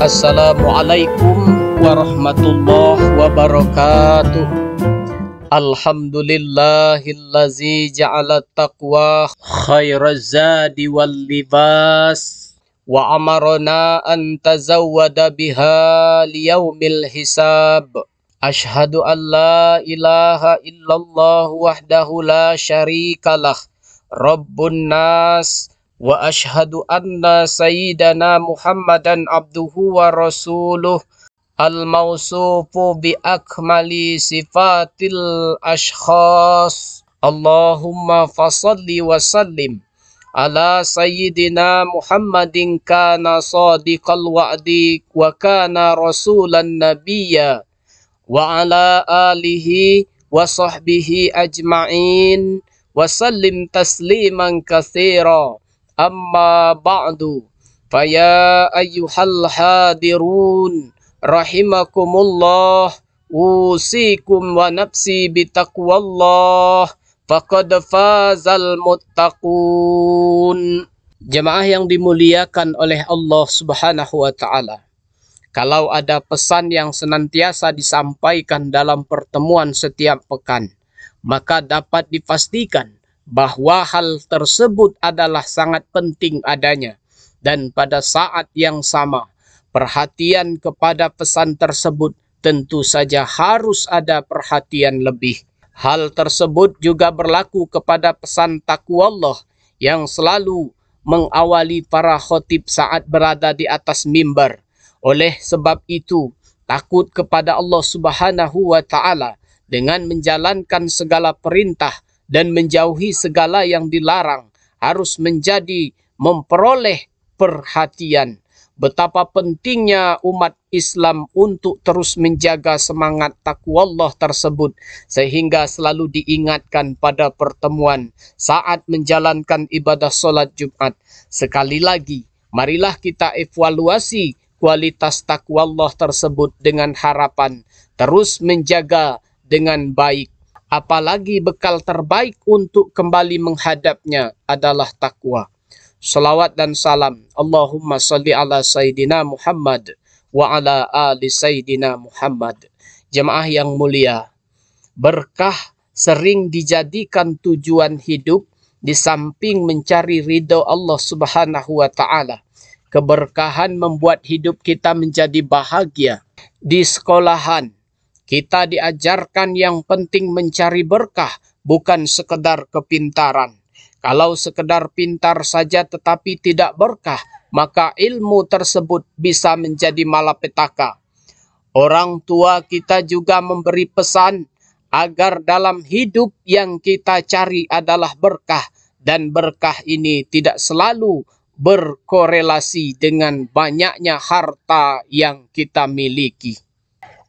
Assalamualaikum warahmatullahi wabarakatuh. Alhamdulillahillazi ja'ala taqwa khairaz zadi wal libas wa amarna an tazawwada biha liyaumil hisab. Ashhadu an la ilaha illallah wahdahu la syarikalah rabbun nas wa ashhadu anna sayyidana Muhammadan abduhu wa rasuluh al-mausufu bi akmali sifatil ashkhas. Allahumma fasalli wa sallim ala sayyidina Muhammadin kana sadiqal wa'di wa kana rasulan nabiyya wa ala alihi wa sahbihi ajma'in wa sallim tasliman katsira. Amma ba'du, faya ayyuhal hadirun rahimakumullah, usikum wa nafsi bitaqwallah, faqad fazal muttaqun. Jemaah yang dimuliakan oleh Allah Subhanahu wa ta'ala, kalau ada pesan yang senantiasa disampaikan dalam pertemuan setiap pekan, maka dapat dipastikan bahwa hal tersebut adalah sangat penting adanya, dan pada saat yang sama perhatian kepada pesan tersebut tentu saja harus ada perhatian lebih. Hal tersebut juga berlaku kepada pesan taqwallah yang selalu mengawali para khotib saat berada di atas mimbar. Oleh sebab itu, takut kepada Allah Subhanahu wa ta'ala dengan menjalankan segala perintah dan menjauhi segala yang dilarang harus menjadi memperoleh perhatian. Betapa pentingnya umat Islam untuk terus menjaga semangat taqwallah tersebut, sehingga selalu diingatkan pada pertemuan saat menjalankan ibadah sholat Jumat. Sekali lagi, marilah kita evaluasi kualitas taqwallah tersebut dengan harapan terus menjaga dengan baik. Apalagi bekal terbaik untuk kembali menghadapnya adalah takwa. Salawat dan salam Allahumma salli ala Sayyidina Muhammad wa ala ali Sayyidina Muhammad. Jemaah yang mulia, berkah sering dijadikan tujuan hidup di samping mencari ridho Allah Subhanahu wa ta'ala. Keberkahan membuat hidup kita menjadi bahagia. Di sekolahan kita diajarkan yang penting mencari berkah, bukan sekedar kepintaran. Kalau sekedar pintar saja tetapi tidak berkah, maka ilmu tersebut bisa menjadi malapetaka. Orang tua kita juga memberi pesan agar dalam hidup yang kita cari adalah berkah, dan berkah ini tidak selalu berkorelasi dengan banyaknya harta yang kita miliki.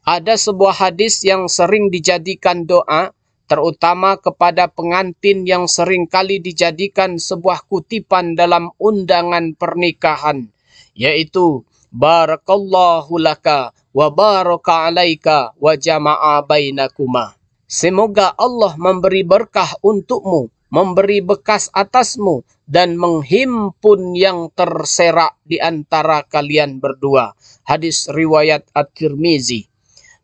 Ada sebuah hadis yang sering dijadikan doa, terutama kepada pengantin, yang sering kali dijadikan sebuah kutipan dalam undangan pernikahan, yaitu barakallahu laka wa baraka alaika wa jama'a bainakuma. Semoga Allah memberi berkah untukmu, memberi bekas atasmu, dan menghimpun yang terserak di antara kalian berdua. Hadis riwayat At-Tirmizi.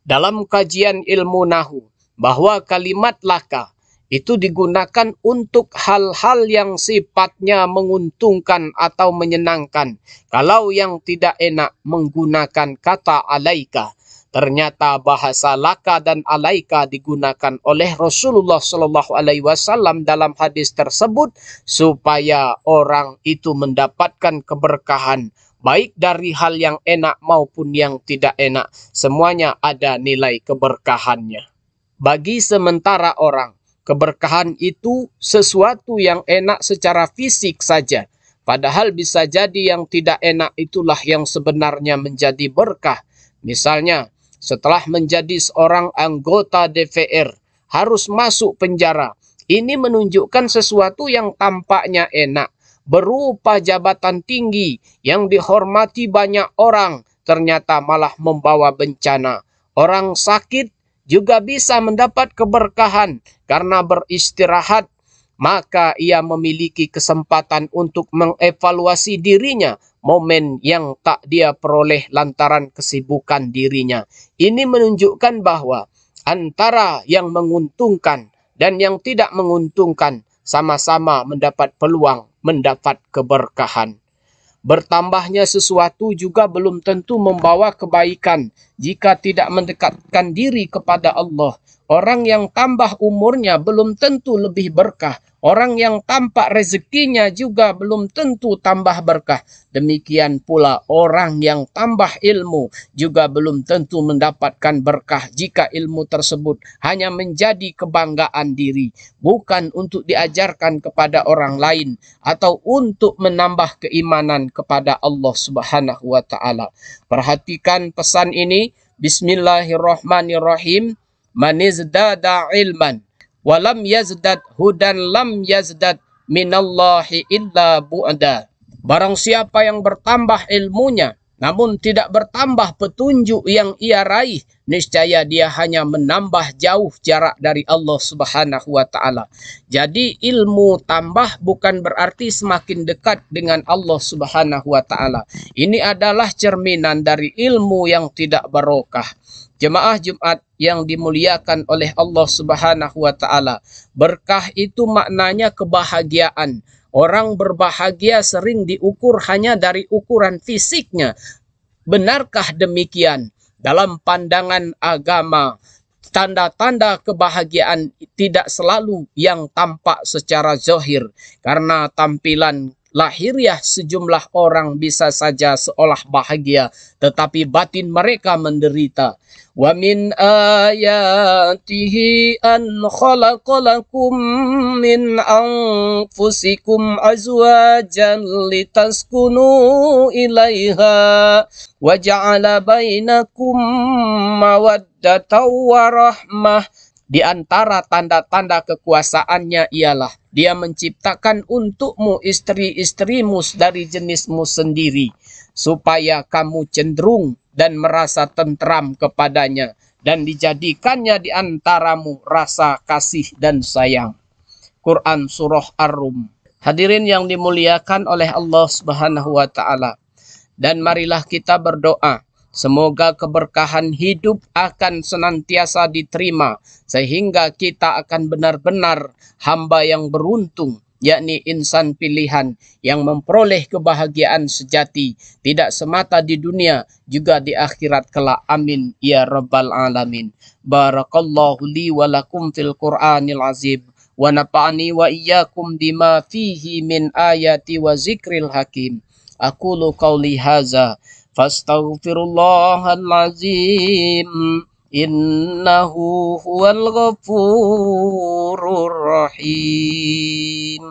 Dalam kajian ilmu nahu, bahwa kalimat laka itu digunakan untuk hal-hal yang sifatnya menguntungkan atau menyenangkan. Kalau yang tidak enak menggunakan kata alaika. Ternyata bahasa laka dan alaika digunakan oleh Rasulullah SAW dalam hadis tersebut supaya orang itu mendapatkan keberkahan, baik dari hal yang enak maupun yang tidak enak. Semuanya ada nilai keberkahannya. Bagi sementara orang, keberkahan itu sesuatu yang enak secara fisik saja. Padahal bisa jadi yang tidak enak itulah yang sebenarnya menjadi berkah. Misalnya, setelah menjadi seorang anggota DPR, harus masuk penjara. Ini menunjukkan sesuatu yang tampaknya enak, berupa jabatan tinggi yang dihormati banyak orang, ternyata malah membawa bencana. Orang sakit juga bisa mendapat keberkahan karena beristirahat, maka ia memiliki kesempatan untuk mengevaluasi dirinya, momen yang tak dia peroleh lantaran kesibukan dirinya. Ini menunjukkan bahwa antara yang menguntungkan dan yang tidak menguntungkan sama-sama mendapat peluang, mendapat keberkahan. Bertambahnya sesuatu juga belum tentu membawa kebaikan jika tidak mendekatkan diri kepada Allah. Orang yang tambah umurnya belum tentu lebih berkah. Orang yang tampak rezekinya juga belum tentu tambah berkah. Demikian pula orang yang tambah ilmu juga belum tentu mendapatkan berkah jika ilmu tersebut hanya menjadi kebanggaan diri, bukan untuk diajarkan kepada orang lain atau untuk menambah keimanan kepada Allah Subhanahu wa taala. Perhatikan pesan ini. Bismillahirrahmanirrahim. Man izdada ilman wa lam yazdad hudan lam yazdad minallahi illa bu'da. Barang siapa yang bertambah ilmunya namun tidak bertambah petunjuk yang ia raih, niscaya dia hanya menambah jauh jarak dari Allah Subhanahu wa taala. Jadi ilmu tambah bukan berarti semakin dekat dengan Allah Subhanahu wa taala. Ini adalah cerminan dari ilmu yang tidak barokah. Jemaah Jumat yang dimuliakan oleh Allah Subhanahu wa taala, berkah itu maknanya kebahagiaan. Orang berbahagia sering diukur hanya dari ukuran fisiknya. Benarkah demikian? Dalam pandangan agama, tanda-tanda kebahagiaan tidak selalu yang tampak secara zahir, karena tampilan lahiriah sejumlah orang bisa saja seolah bahagia, tetapi batin mereka menderita. Wa min ayatihi an khalaqalakum min anfusikum azwajan litaskunu ilaiha wa ja'ala bainakum mawaddatan wa rahmah. Di antara tanda-tanda kekuasaannya ialah dia menciptakan untukmu istri-istrimu dari jenismu sendiri, supaya kamu cenderung dan merasa tentram kepadanya, dan dijadikannya di antaramu rasa kasih dan sayang. Quran Surah Ar-Rum. Hadirin yang dimuliakan oleh Allah Subhanahu wa taala, dan marilah kita berdoa semoga keberkahan hidup akan senantiasa diterima, sehingga kita akan benar-benar hamba yang beruntung, yakni insan pilihan yang memperoleh kebahagiaan sejati, tidak semata di dunia, juga di akhirat kelak. Amin ya rabbal alamin. Barakallahu li wa lakum fil Qur'anil azim, wa nafa'ani wa iyyakum bima fihi min ayati wa zikril hakim. Aqulu qawli haza fastaghfirullahal azim, innahu huwal ghafurur rahim.